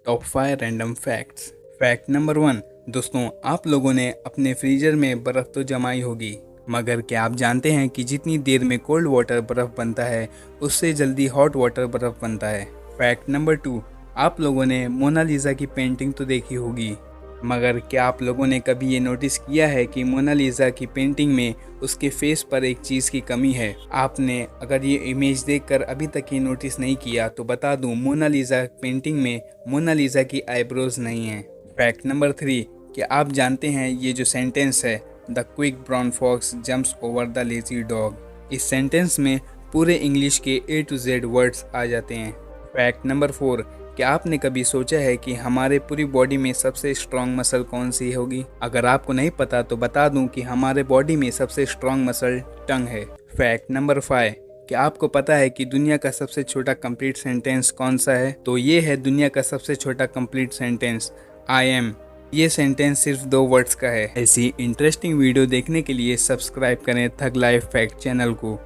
Top 5 random facts. Fact number 1। दोस्तों, आप लोगों ने अपने फ्रीजर में बर्फ़ तो जमाई होगी, मगर क्या आप जानते हैं कि जितनी देर में कोल्ड वाटर बर्फ़ बनता है, उससे जल्दी हॉट वाटर बर्फ़ बनता है। Fact number 2। आप लोगों ने मोनालिसा की पेंटिंग तो देखी होगी, मगर क्या आप लोगों ने कभी ये नोटिस किया है कि मोनालिसा की पेंटिंग में उसके फेस पर एक चीज़ की कमी है। आपने अगर ये इमेज देखकर अभी तक ये नोटिस नहीं किया तो बता दूं, मोनालिसा पेंटिंग में मोनालिसा की आईब्रोज नहीं है। Fact number 3। क्या आप जानते हैं ये जो सेंटेंस है, the quick brown fox jumps over the lazy dog, इस सेंटेंस में पूरे इंग्लिश के A to Z वर्ड्स आ जाते हैं। Fact number 4। क्या आपने कभी सोचा है कि हमारे पूरी बॉडी में सबसे स्ट्रॉन्ग मसल कौन सी होगी? अगर आपको नहीं पता तो बता दूं कि हमारे बॉडी में सबसे स्ट्रॉन्ग मसल टंग है। Fact number 5। क्या आपको पता है कि दुनिया का सबसे छोटा कंप्लीट सेंटेंस कौन सा है? तो ये है दुनिया का सबसे छोटा कंप्लीट सेंटेंस, आई एम। ये सेंटेंस सिर्फ 2 वर्ड्स का है। ऐसी इंटरेस्टिंग वीडियो देखने के लिए सब्सक्राइब करें थग लाइफ फैक्ट चैनल को।